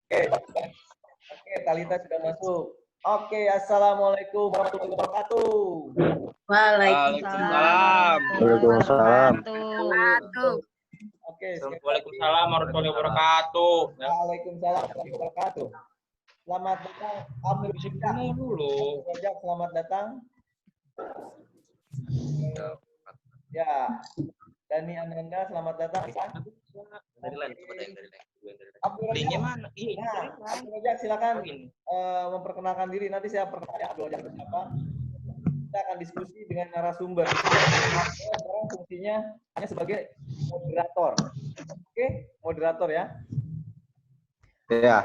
Oke, Talita sudah masuk. Oke, assalamualaikum warahmatullahi wabarakatuh. Waalaikumsalam. Waalaikumsalam. Oke, Waalaikumsalam warahmatullahi wabarakatuh. Waalaikumsalam warahmatullahi wabarakatuh. Selamat datang, Amir Rojak. Dulu. Rojak, selamat datang. Ya, Dani Ananda, selamat datang. Abdul Linknya Rojak, mana? Abdul Rojak, silakan memperkenalkan diri. Nanti saya perkenalkan Abdul Rojak siapa. Kita akan diskusi dengan narasumber. Sekarang fungsinya hanya sebagai moderator. Oke, moderator ya. Ya.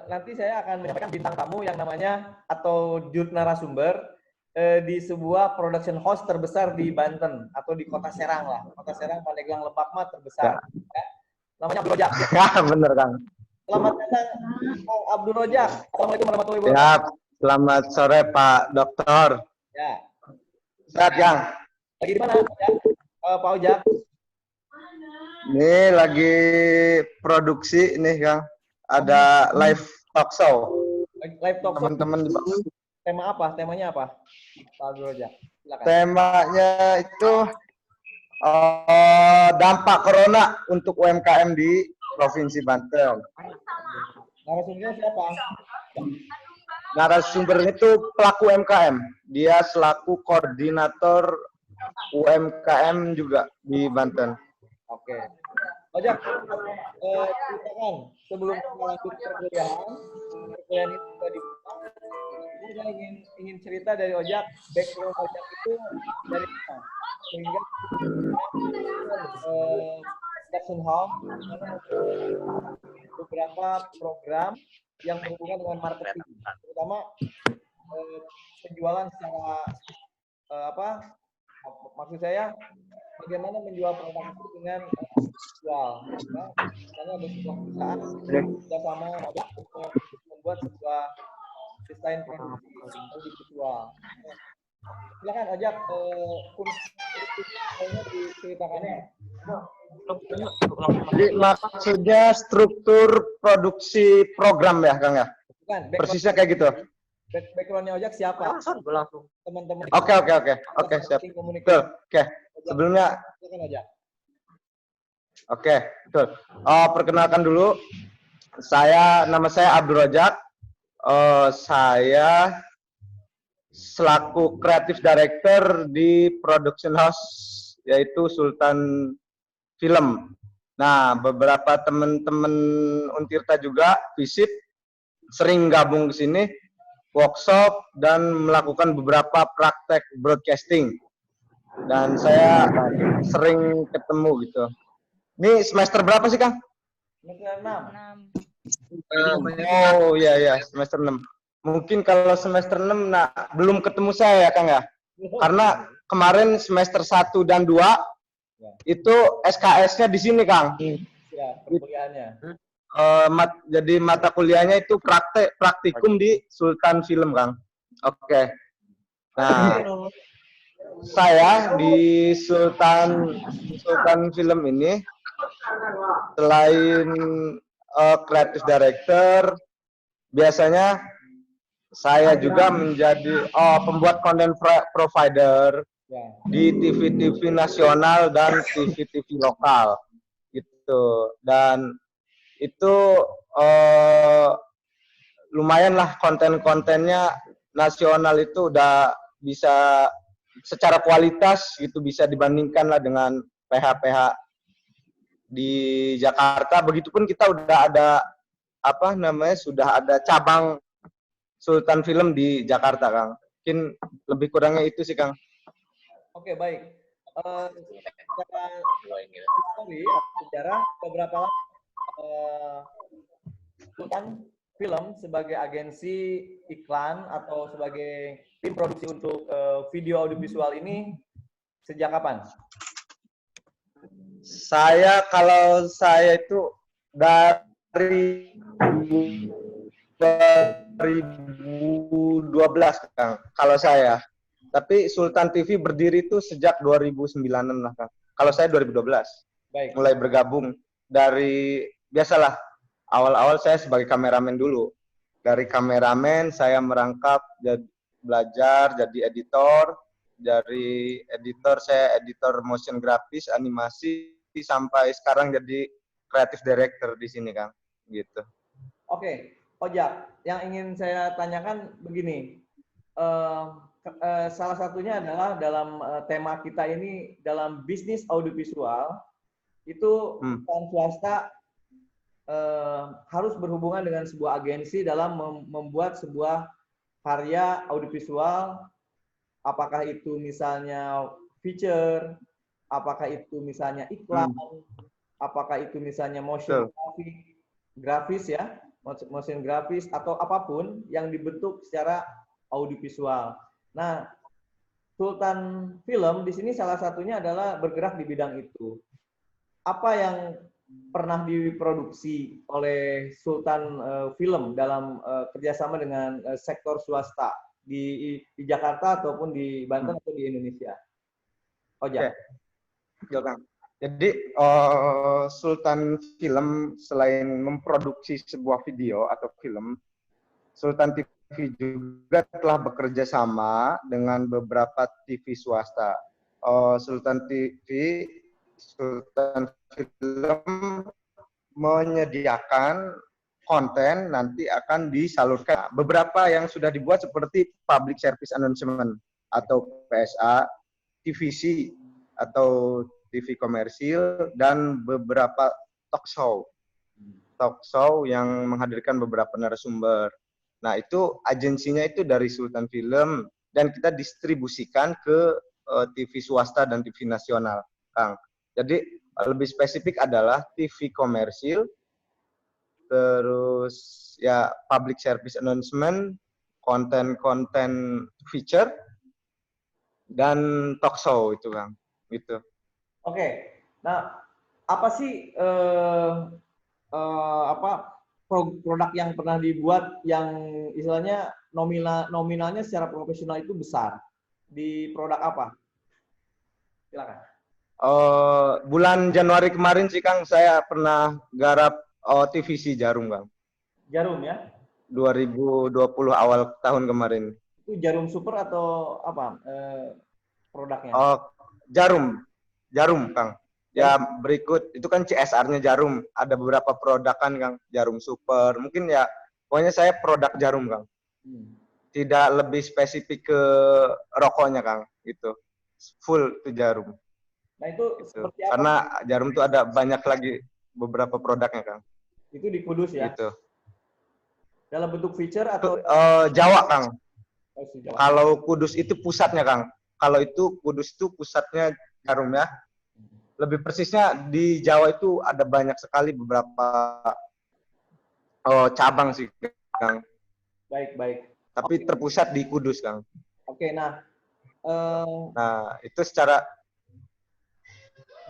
Nanti saya akan menyampaikan bintang tamu yang namanya atau jut narasumber di sebuah production house terbesar di Banten atau di Kota Serang lah. Kota Serang, Pandeglang, Lebak mah terbesar. Ya. Namanya Abdul Rojak. Ya, bener Kang. Selamat datang, Kang Abdul Rojak. Assalamualaikum warahmatullahi Ya, wabarakatuh. selamat sore Pak Dokter. Ya. Sehat Kang? Lagi di mana, Pak Ojak? Ini lagi produksi nih Kang. Ada live talk show. Live talk show. Teman-teman di bawah. Tema apa? Temanya apa? Pak Abdul Rojak. Silakan. Temanya itu dampak corona untuk UMKM di Provinsi Banten. Narasumbernya siapa? Narasumber itu pelaku UMKM. Dia selaku koordinator UMKM juga di Banten. Oke. Ojak, silakan sebelum kita lanjut perkuliahan ini sudah dibuka. Saya ingin cerita dari Ojak, background Ojak itu dari mana? Sehingga production home beberapa program yang berhubungan dengan marketing, terutama penjualan secara maksud saya bagaimana menjual produk itu dengan visual. Ya, misalnya ada sebuah perusahaan bersama untuk membuat sebuah desain produksi visual. Silakan Ojak, kunci diceritakannya. Jadi maksudnya struktur produksi program ya Kang ya? Bukan, persisnya kayak gitu. Backgroundnya Ojak siapa? Teman-teman. Oke, siap. Betul. Oke. Sebelumnya. Oke, betul. Perkenalkan dulu. Nama saya Abdul Rojak. Saya selaku kreatif director di production house yaitu Sultan Film. Nah, beberapa teman-teman Untirta juga visit, sering gabung ke sini, workshop dan melakukan beberapa praktek broadcasting. Dan saya sering ketemu gitu. Ini semester berapa sih, Kang? Semester 6. Oh iya, semester 6. Mungkin kalau semester 6 belum ketemu saya ya, Kang ya. Karena kemarin semester 1 dan 2 itu SKS-nya di sini, Kang. Ya, perkuliahannya. Jadi mata kuliahnya itu praktikum di Sultan Film, Kang. Oke. Nah, saya di Sultan Film ini selain kreatif director, biasanya saya juga menjadi pembuat konten provider di TV-TV nasional dan TV-TV lokal gitu. Dan itu lumayan lah konten-kontennya nasional itu udah bisa secara kualitas gitu, bisa dibandingkan lah dengan PH-PH di Jakarta. Begitupun kita udah ada sudah ada cabang Sultan Film di Jakarta, Kang. Mungkin lebih kurangnya itu sih, Kang. Oke, baik. Sejarah beberapa Sultan Film sebagai agensi iklan atau sebagai tim produksi untuk video audiovisual ini sejak kapan? Kalau saya itu dari 2012, Kang. Kalau saya. Tapi Sultan TV berdiri itu sejak 2009-an lah, Kang. Kalau saya 2012. Baik. Mulai bergabung dari biasalah awal-awal saya sebagai kameramen dulu. Dari kameramen saya merangkap belajar jadi editor. Dari editor saya editor motion grafis, animasi, sampai sekarang jadi creative director di sini, Kang. Gitu. Oke, Ojak, yang ingin saya tanyakan begini. Salah satunya adalah dalam tema kita ini, dalam bisnis audiovisual, itu perusahaan swasta harus berhubungan dengan sebuah agensi dalam membuat sebuah karya audiovisual, apakah itu misalnya feature, apakah itu misalnya iklan, apakah itu misalnya motion grafis ya, motion grafis atau apapun yang dibentuk secara audiovisual. Nah, Sultan Film di sini salah satunya adalah bergerak di bidang itu. Apa yang pernah diproduksi oleh Sultan Film dalam kerjasama dengan sektor swasta di Jakarta ataupun di Banten atau di Indonesia? Ojak. Oke. Jadi Sultan Film selain memproduksi sebuah video atau film, Sultan TV juga telah bekerja sama dengan beberapa TV swasta. Sultan TV, Sultan Film menyediakan konten nanti akan disalurkan. Beberapa yang sudah dibuat seperti Public Service Announcement atau PSA, TVC atau TV komersil, dan beberapa talk show yang menghadirkan beberapa narasumber. Nah, itu agensinya itu dari Sultan Film dan kita distribusikan ke TV swasta dan TV nasional, Kang. Jadi lebih spesifik adalah TV komersil, terus ya public service announcement, konten-konten feature, dan talk show itu, Kang. Gitu. Oke. Nah, apa sih produk yang pernah dibuat yang istilahnya nominalnya secara profesional itu besar? Di produk apa? Silakan. Bulan Januari kemarin sih, Kang, saya pernah garap TVC Jarum, Kang. Jarum ya? 2020 awal tahun kemarin. Itu Jarum Super atau apa produknya? Jarum, Kang. Ya, berikut itu kan CSR-nya Jarum. Ada beberapa produk kan, Kang. Jarum Super. Mungkin ya, pokoknya saya produk Jarum, Kang. Tidak lebih spesifik ke rokoknya, Kang. Gitu. Full itu Jarum. Nah, itu gitu. seperti apa? Karena Jarum itu ada banyak lagi beberapa produknya, Kang. Itu di Kudus ya? Gitu. Dalam bentuk feature atau? Jawa, Kang. Jawa. Kalau Kudus itu pusatnya, Kang. Kalau itu Kudus itu pusatnya Jarum ya. Lebih persisnya di Jawa itu ada banyak sekali beberapa cabang sih, Kang. Baik. Tapi terpusat di Kudus, Kang. Oke, nah. Nah, itu secara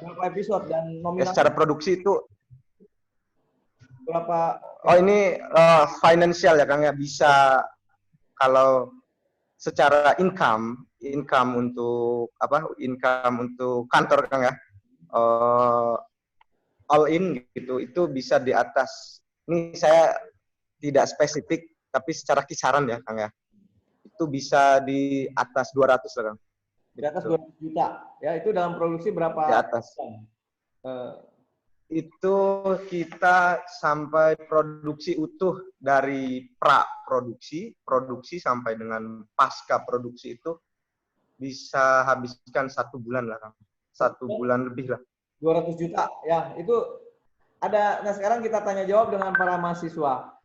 berapa episode dan nominal? Secara produksi itu berapa? Oh, ini financial ya, Kang, ya. Bisa kalau secara income untuk income untuk kantor, Kang, ya. All in gitu, itu bisa di atas. Ini saya tidak spesifik, tapi secara kisaran ya, Kang, ya. Itu bisa di atas 200 lah, Kang. Di atas 200 juta. Ya, itu dalam produksi berapa? Di atas. Itu kita sampai produksi utuh dari produksi sampai dengan pasca produksi itu bisa habiskan 1 bulan lah, Kang. 1 bulan lebih lah. 200 juta, ya. Itu ada. Nah, sekarang kita tanya jawab dengan para mahasiswa.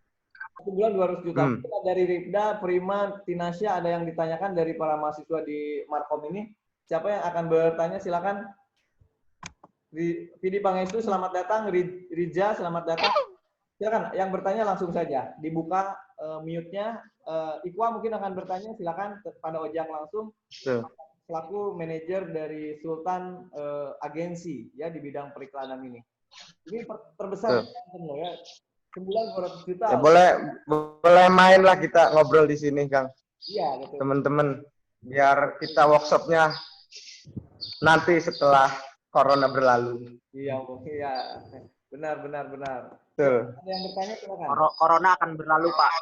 1 bulan 200 juta. Dari Ripda, Prima, Tinasya, ada yang ditanyakan dari para mahasiswa di Markom ini. Siapa yang akan bertanya? Silakan. Vidi Pangestu, selamat datang. Rija, selamat datang. Silakan, yang bertanya langsung saja. Dibuka mute-nya. Iqwa mungkin akan bertanya. Silakan pada Ojak langsung. Selaku manajer dari Sultan agensi ya di bidang periklanan ini. Ini terbesar ya. Sebulan 200 juta. Ya, boleh main lah kita ngobrol di sini, Kang. Iya, betul. Teman-teman, biar kita workshopnya nanti setelah corona berlalu. Iya. Benar, benar, benar. Betul. Ada yang bertanya silakan. Corona akan berlalu, Pak.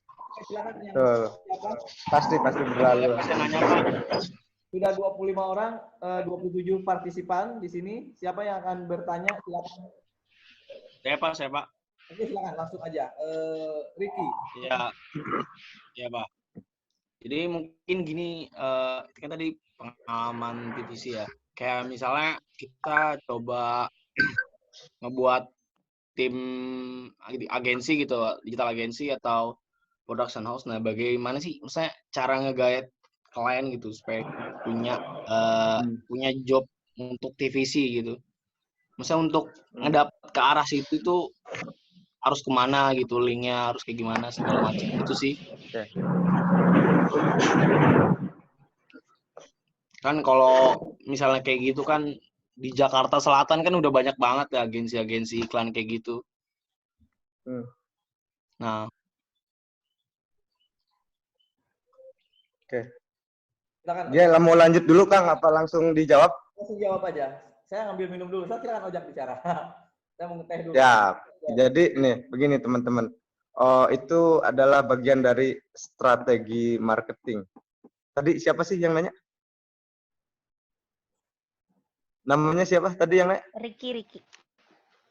Oke, silakan yang Betul. siapa? Pasti berlalu. Bisa nanya Pak. Sudah 25 orang, 27 partisipan di sini. Siapa yang akan bertanya? Silakan. Saya Pak. Oke, silakan langsung aja. Ricky. Ya, ya Pak. Jadi mungkin gini, kan tadi pengalaman PVC ya. Kayak misalnya kita coba ngebuat tim agensi gitu, digital agensi atau production house. Nah, bagaimana sih misalnya cara nge-guide klien gitu supaya punya job untuk TVC gitu. Misalnya untuk ngedap ke arah situ itu harus kemana gitu, linknya harus kayak gimana segala macam itu sih. Oke. Kan kalau misalnya kayak gitu kan di Jakarta Selatan kan udah banyak banget ya agensi-agensi iklan kayak gitu. Nah, Oke. Silakan. Dia mau lanjut dulu Kang apa langsung dijawab? Langsung jawab aja. Saya ngambil minum dulu. Saya silakan Ojak bicara. Saya mau ngeteh dulu. Ya. Jadi nih begini teman-teman. Itu adalah bagian dari strategi marketing. Tadi siapa sih yang nanya? Namanya siapa tadi yang nanya? Ricky.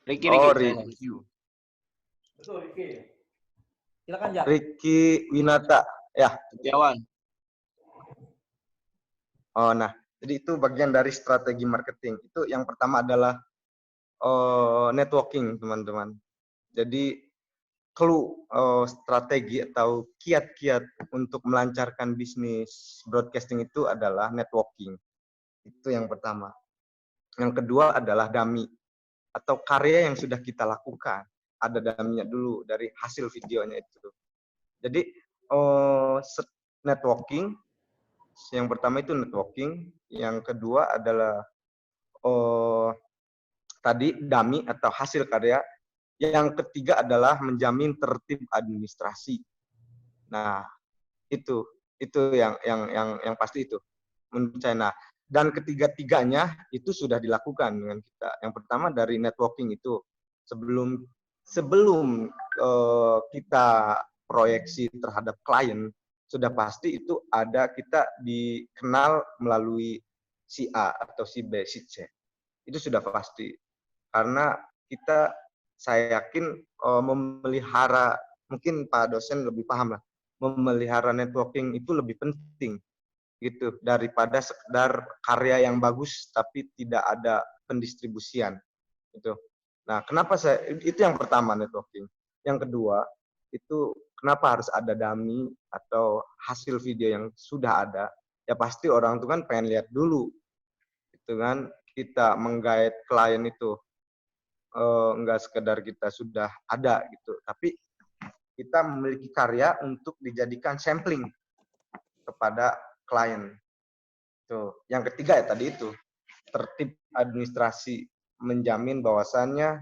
Ricky. Oh, saya- Ricky. Betul, Ricky. Silakan, Jak. Ricky Winata. Ya. Setiawan. Oh, nah. Jadi itu bagian dari strategi marketing. Itu yang pertama adalah networking, teman-teman. Jadi clue strategi atau kiat-kiat untuk melancarkan bisnis broadcasting itu adalah networking. Itu yang pertama. Yang kedua adalah dummy atau karya yang sudah kita lakukan. Ada dummy-nya dulu dari hasil videonya itu. Jadi networking, yang pertama itu networking, yang kedua adalah tadi dummy atau hasil karya, yang ketiga adalah menjamin tertib administrasi. Nah, itu yang pasti itu menurut saya. Nah, dan ketiga-tiganya itu sudah dilakukan dengan kita. Yang pertama dari networking itu sebelum kita proyeksi terhadap klien, sudah pasti itu ada kita dikenal melalui si A atau si B, si C. Itu sudah pasti. Karena saya yakin memelihara, mungkin Pak dosen lebih paham lah, memelihara networking itu lebih penting gitu daripada sekedar karya yang bagus tapi tidak ada pendistribusian itu. Nah, kenapa itu yang pertama networking. Yang kedua, itu kenapa harus ada dummy atau hasil video yang sudah ada? Ya pasti orang itu kan pengen lihat dulu. Itu kan kita menggait klien itu enggak sekedar kita sudah ada gitu, tapi kita memiliki karya untuk dijadikan sampling kepada klien. Tuh. Yang ketiga ya tadi itu, tertib administrasi, menjamin bahwasannya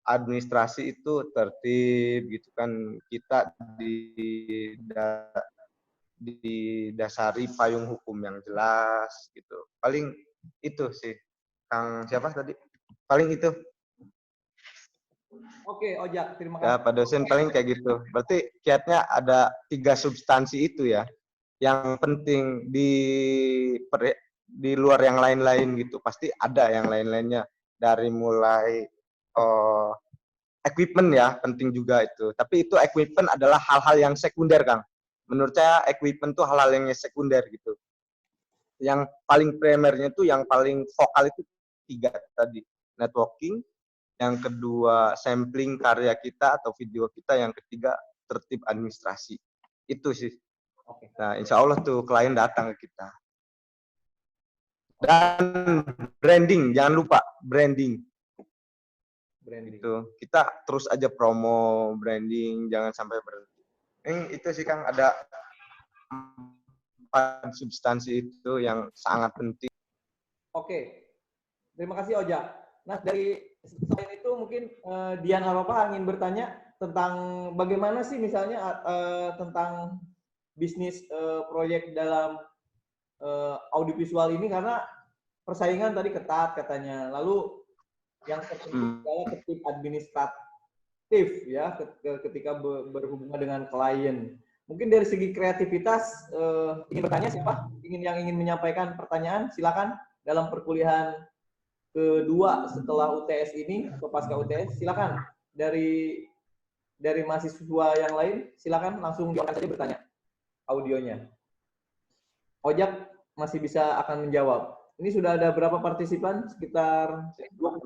administrasi itu tertib gitu kan, kita didasari payung hukum yang jelas gitu. Paling itu sih. Kang siapa tadi? Paling itu. Oke, Ojak, terima Ya, kasih. Pak dosen paling kayak gitu. Berarti kiatnya ada 3 substansi itu ya. Yang penting di luar yang lain-lain gitu. Pasti ada yang lain-lainnya. Dari mulai equipment ya, penting juga itu. Tapi itu equipment adalah hal-hal yang sekunder, Kang. Menurut saya equipment itu hal-hal yang sekunder gitu. Yang paling primernya itu, yang paling vokal itu 3 tadi. Networking, yang kedua sampling karya kita atau video kita, yang ketiga tertib administrasi. Itu sih. Nah, insya Allah tuh klien datang ke kita. Dan branding, jangan lupa branding. Itu kita terus aja promo branding, jangan sampai berhenti. Itu sih Kang, ada 4 substansi itu yang sangat penting. Oke, terima kasih Ojak. Nah, dari selain itu mungkin Dian Aropa ingin bertanya tentang bagaimana sih misalnya tentang bisnis proyek dalam audiovisual ini, karena persaingan tadi ketat katanya. Lalu yang terpenting adalah tertib administratif ya ketika berhubungan dengan klien. Mungkin dari segi kreativitas ingin bertanya siapa? Yang ingin menyampaikan pertanyaan silakan dalam perkuliahan kedua setelah UTS ini atau pasca UTS silakan dari mahasiswa yang lain silakan langsung jawab saja bertanya audionya. Ojak masih bisa akan menjawab. Ini sudah ada berapa partisipan? Sekitar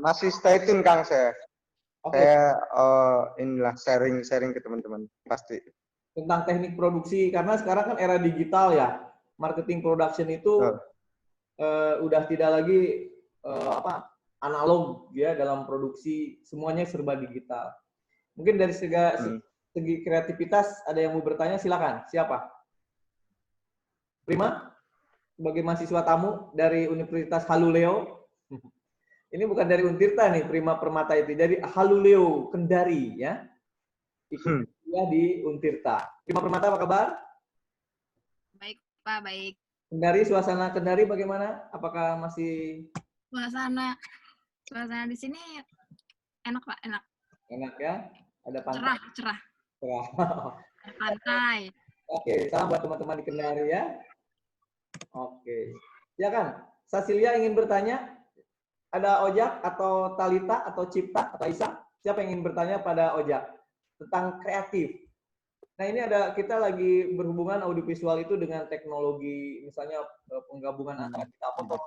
masih stay tune Kang saya. Okay. Saya inilah sharing ke teman-teman pasti. Tentang teknik produksi karena sekarang kan era digital ya. Marketing production itu udah tidak lagi analog ya dalam produksi, semuanya serba digital. Mungkin dari segi kreativitas ada yang mau bertanya silakan. Siapa? Prima? Sebagai mahasiswa tamu dari Universitas Haluleo. Ini bukan dari Untirta nih, Prima Permata itu. Dari Haluleo, Kendari ya. Ikut kuliah di Untirta. Prima Permata apa kabar? Baik, Pak, baik. Kendari, suasana Kendari bagaimana? Apakah masih Suasana di sini enak, Pak, enak. Enak ya? Ada pantai. Cerah. Ada pantai. Oke, salam buat teman-teman di Kendari ya. Oke. Silakan. Sasilia ingin bertanya? Ada Ojak atau Talita atau Cipta atau Isa? Siapa yang ingin bertanya pada Ojak tentang kreatif? Nah, ini kita lagi berhubungan audiovisual itu dengan teknologi, misalnya penggabungan antara kita foto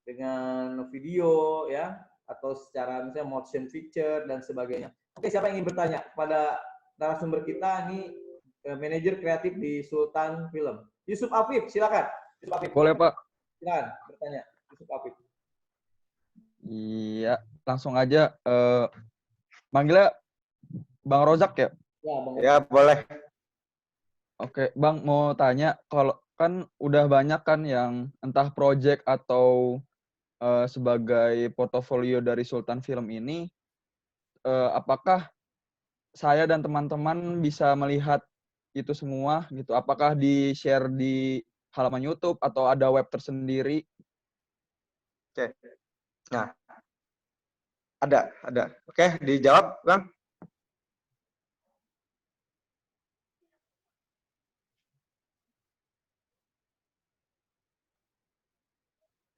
dengan video ya, atau secara misalnya motion picture dan sebagainya. Oke, siapa yang ingin bertanya pada narasumber kita ini manajer kreatif di Sultan Film? Yusuf Afif, silakan. Yusuf Afif. Boleh, Pak. Silakan bertanya. Yusuf Afif. Iya, langsung aja. Manggilnya Bang Rozak ya? Ya, Bang. Ya, boleh. Oke, Bang mau tanya, kalau kan udah banyak kan yang entah project atau sebagai portofolio dari Sultan Film ini, apakah saya dan teman-teman bisa melihat itu semua gitu? Apakah di-share di halaman YouTube atau ada web tersendiri? Oke. Nah, ada. Oke, dijawab, Bang.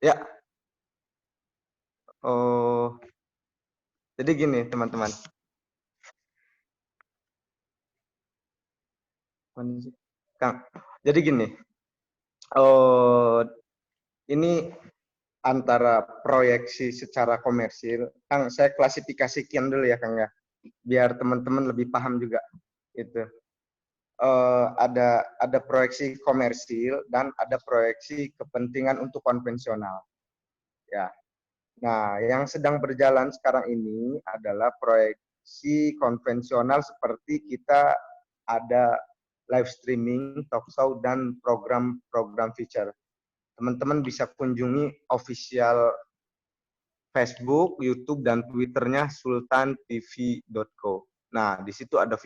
Ya. Oh. Jadi gini, teman-teman. Kang. Jadi gini. Ini antara proyeksi secara komersil. Kang, saya klasifikasikan dulu ya, Kang ya. Biar teman-teman lebih paham juga. Itu. Ada proyeksi komersil dan ada proyeksi kepentingan untuk konvensional. Ya. Nah, yang sedang berjalan sekarang ini adalah proyeksi konvensional seperti kita ada live streaming, talk show, dan program-program feature. Teman-teman bisa kunjungi official Facebook, YouTube, dan Twitter-nya sultantv.co. Nah, di situ ada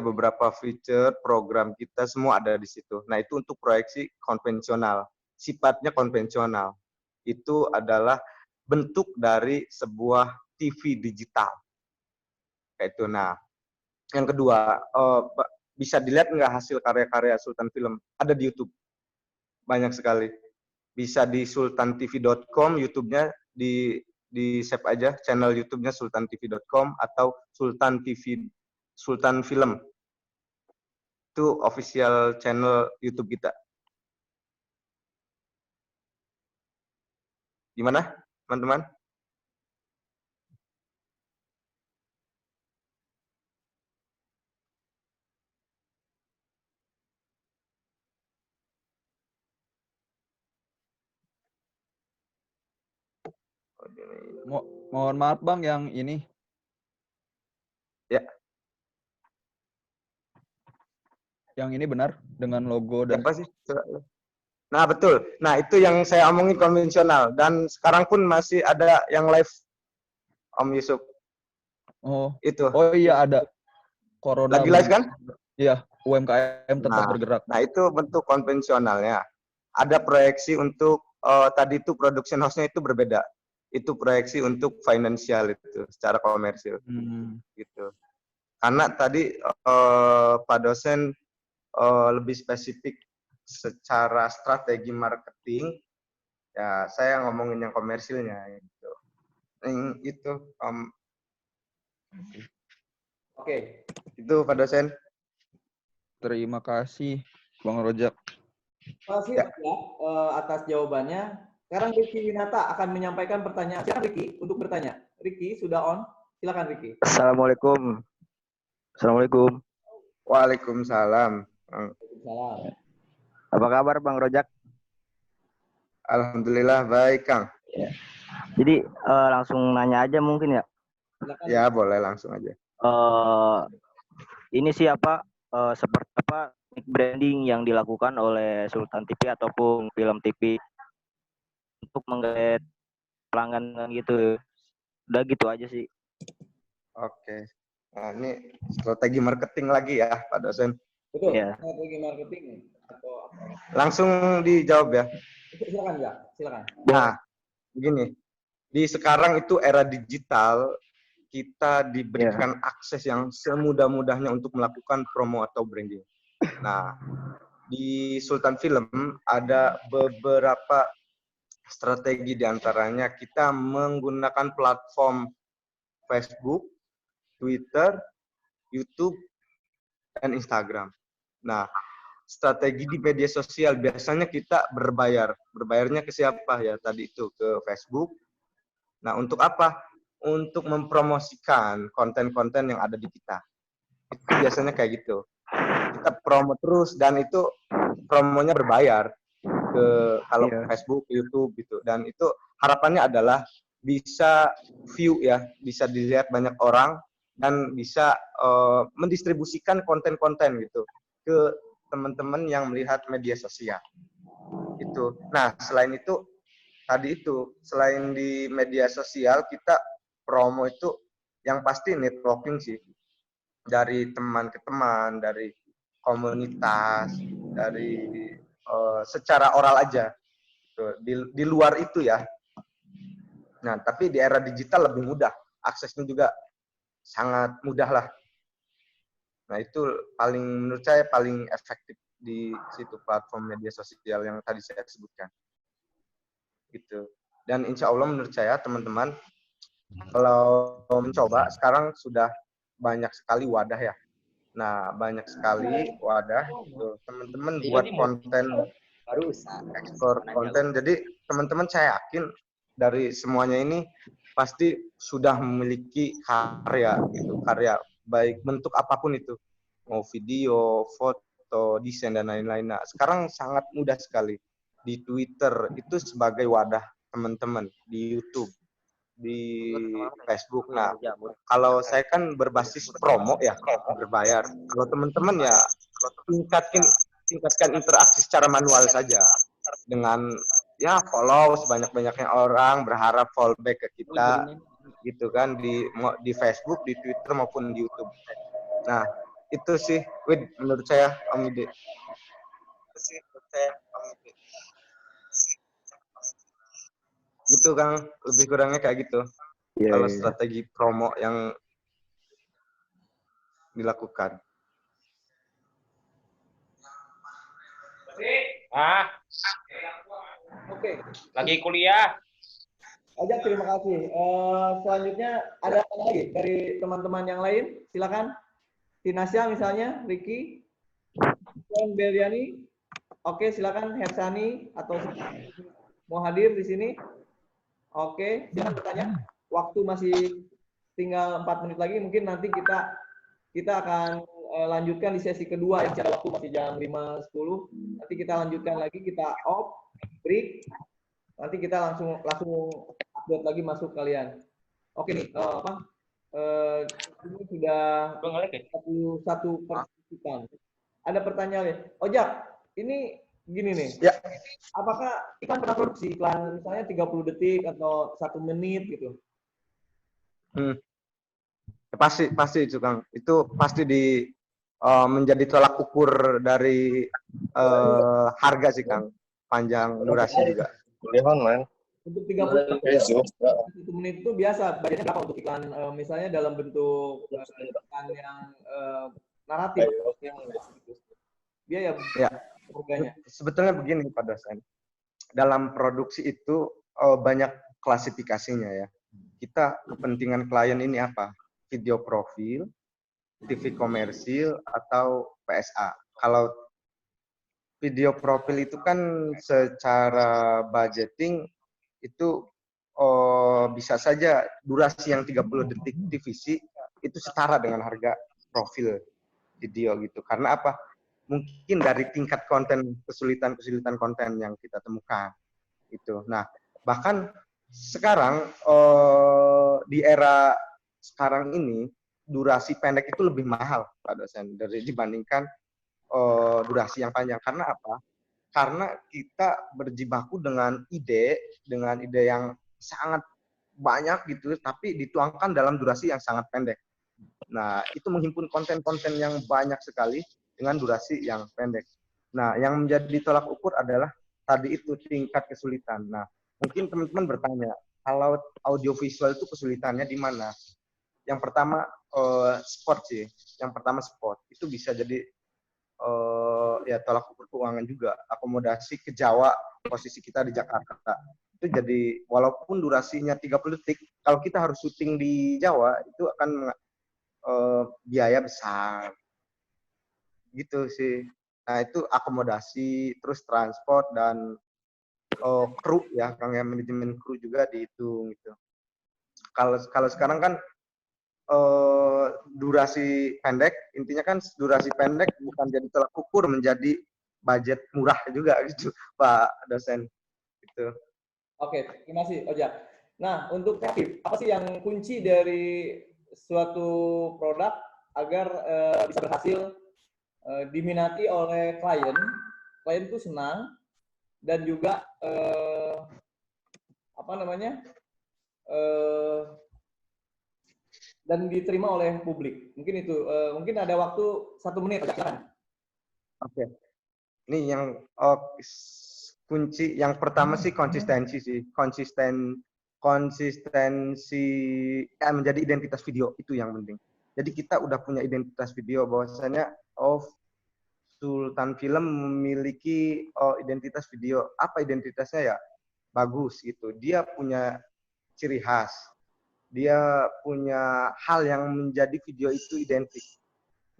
beberapa feature, program kita semua ada di situ. Nah, itu untuk proyeksi konvensional. Sifatnya konvensional. Itu adalah bentuk dari sebuah TV digital. Kayak itu. Nah, yang kedua, bisa dilihat nggak hasil karya-karya Sultan Film? Ada di YouTube. Banyak sekali. Bisa di sultantv.com, YouTube-nya di save aja, channel YouTube-nya sultantv.com atau Sultan Film. Itu official channel YouTube kita. Gimana, teman-teman? Mohon maaf, Bang, yang ini. Ya. Yang ini benar dengan logo dan Apa sih? Nah, betul. Nah, itu yang saya omongin konvensional. Dan sekarang pun masih ada yang live, Om Yusuf. Oh. Itu. Oh iya, ada. Corona. Lagi live kan? Iya, UMKM tetap bergerak. Nah, itu bentuk konvensionalnya. Ada proyeksi untuk tadi itu production house-nya itu berbeda. Itu proyeksi untuk financial itu secara komersil gitu. Karena tadi Pak dosen lebih spesifik secara strategi marketing, ya saya ngomongin yang komersilnya gitu. Itu Oke. itu Pak dosen. Terima kasih, Bang Rojak. Terima kasih ya, atas jawabannya. Sekarang Ricky Winata akan menyampaikan pertanyaan. Silakan Ricky untuk bertanya. Ricky sudah on. Silakan Ricky. Assalamualaikum. Assalamualaikum. Waalaikumsalam. Salam. Apa kabar Bang Rojak? Alhamdulillah baik, Kang. Jadi langsung nanya aja mungkin ya. Silakan. Ya, boleh langsung aja. Ini sih seperti apa branding yang dilakukan oleh Sultan TV ataupun Film TV untuk menggait pelanggan gitu. Udah gitu aja sih. Oke. Nah, ini strategi marketing lagi ya, Pak dosen. Betul. Iya. Strategi marketing atau apa? Langsung dijawab ya. Silakan ya. Silakan. Nah, begini. Di sekarang itu era digital, kita diberikan akses yang semudah-mudahnya untuk melakukan promo atau branding. Nah, di Sultan Film ada beberapa strategi, diantaranya kita menggunakan platform Facebook, Twitter, YouTube, dan Instagram. Nah, strategi di media sosial biasanya kita berbayar. Berbayarnya ke siapa ya? Tadi itu ke Facebook. Nah, untuk apa? Untuk mempromosikan konten-konten yang ada di kita. Itu biasanya kayak gitu. Kita promo terus dan itu promonya berbayar ke kalau Facebook, YouTube gitu. Dan itu harapannya adalah bisa view ya, bisa dilihat banyak orang dan bisa mendistribusikan konten-konten gitu ke teman-teman yang melihat media sosial. Itu. Nah, selain itu tadi itu selain di media sosial kita promo itu yang pasti networking sih. Dari teman ke teman, dari komunitas, dari secara oral aja. Di luar itu ya. Nah, tapi di era digital lebih mudah. Aksesnya juga sangat mudah lah. Nah, itu menurut saya paling efektif di situ platform media sosial yang tadi saya sebutkan. Gitu. Dan insya Allah menurut saya teman-teman kalau mencoba sekarang sudah banyak sekali wadah ya. Nah, banyak sekali wadah gitu. Teman-teman buat konten, ekspor konten. Jadi teman-teman saya yakin dari semuanya ini pasti sudah memiliki karya gitu, karya baik bentuk apapun itu, mau video, foto, desain dan lain-lain. Nah, sekarang sangat mudah sekali di Twitter itu sebagai wadah teman-teman, di YouTube, di Facebook. Nah, kalau saya kan berbasis promo ya, berbayar. Kalau teman-teman ya tingkatkan interaksi secara manual saja dengan ya follow sebanyak-banyaknya orang, berharap fallback ke kita gitu kan di Facebook, di Twitter maupun di YouTube. Nah, itu sih menurut saya Om Yudi. Gitu Kang, lebih kurangnya kayak gitu. Kalau strategi promo yang dilakukan. Oke. Lagi kuliah. Ajak, terima kasih. Selanjutnya ada apa lagi dari teman-teman yang lain? Silakan. Tinasya misalnya, Ricky, Beliani. Oke, silakan Hersani atau mau hadir di sini. Oke, silakan bertanya. Waktu masih tinggal 4 menit lagi. Mungkin nanti kita akan lanjutkan di sesi kedua. Yang waktu masih jam 5.10. Nanti kita lanjutkan lagi. Kita off, break. Nanti kita langsung upload lagi masuk kalian. Oke nih, ini sudah 1 partisipan. Ada pertanyaan nih. Ojak, ini gini nih. Ya. Apakah iklan pernah produksi iklan misalnya 30 detik atau 1 menit gitu? Pasti itu Kang. Itu pasti menjadi tolak ukur dari harga sih Kang. Panjang durasi juga. Kuliah online. Untuk 30 Facebook. 1 menit itu biasa budgetnya berapa untuk iklan misalnya dalam bentuk iklan yang naratif biaya Ya. harganya. Sebetulnya begini Pak dosen, dalam produksi itu banyak klasifikasinya ya. Kita kepentingan klien ini apa? Video profil, TV komersil, atau PSA. Kalau video profil itu kan secara budgeting itu bisa saja durasi yang 30 detik TVC itu setara dengan harga profil video gitu. Karena apa? Mungkin dari tingkat konten, kesulitan konten yang kita temukan itu. Nah, bahkan sekarang di era sekarang ini durasi pendek itu lebih mahal Pak dosen dibandingkan durasi yang panjang. Karena apa? Karena kita berjibaku dengan ide yang sangat banyak gitu, tapi dituangkan dalam durasi yang sangat pendek. Nah, itu menghimpun konten-konten yang banyak sekali dengan durasi yang pendek. Nah, yang menjadi tolak ukur adalah tadi itu tingkat kesulitan. Nah, mungkin teman-teman bertanya, kalau audiovisual itu kesulitannya di mana? Yang pertama sport sih. Yang pertama sport. Itu bisa jadi ya tolak ukur keuangan juga. Akomodasi ke Jawa, posisi kita di Jakarta. Itu jadi walaupun durasinya 30 detik, kalau kita harus syuting di Jawa itu akan biaya besar. Gitu sih. Nah, itu akomodasi, terus transport dan kru ya, Kang, ya, manajemen kru juga dihitung gitu. Kalau sekarang kan durasi pendek, intinya kan durasi pendek bukan jadi tolak ukur menjadi budget murah juga gitu, Pak dosen. Gitu. Oke, terima kasih Ojak. Nah, untuk kreatif, apa sih yang kunci dari suatu produk agar bisa berhasil diminati oleh klien itu senang dan juga dan diterima oleh publik. Mungkin itu. Mungkin ada waktu 1 menit. Oke. Ini yang kunci yang pertama sih konsistensi sih. Konsistensi menjadi identitas video itu yang penting. Jadi kita udah punya identitas video bahwasanya Sultan Film memiliki identitas video. Apa identitasnya ya? Bagus gitu. Dia punya ciri khas. Dia punya hal yang menjadi video itu identik.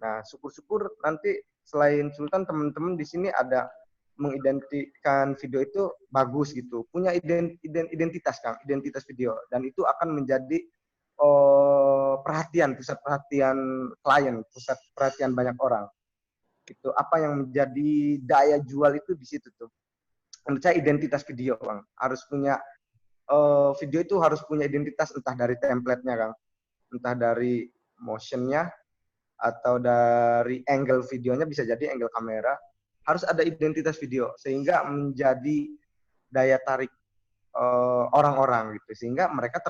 Nah, syukur-syukur nanti selain Sultan, teman-teman di sini ada mengidentikan video itu bagus gitu. Punya identitas, Kang, identitas video. Dan itu akan menjadi pusat perhatian klien, pusat perhatian banyak orang. Itu apa yang menjadi daya jual itu di situ tuh. Menurut saya identitas video, Bang. Harus punya video itu harus punya identitas, entah dari template-nya, Kang. Entah dari motion-nya, atau dari angle videonya, bisa jadi angle kamera. Harus ada identitas video, sehingga menjadi daya tarik orang-orang gitu. Sehingga mereka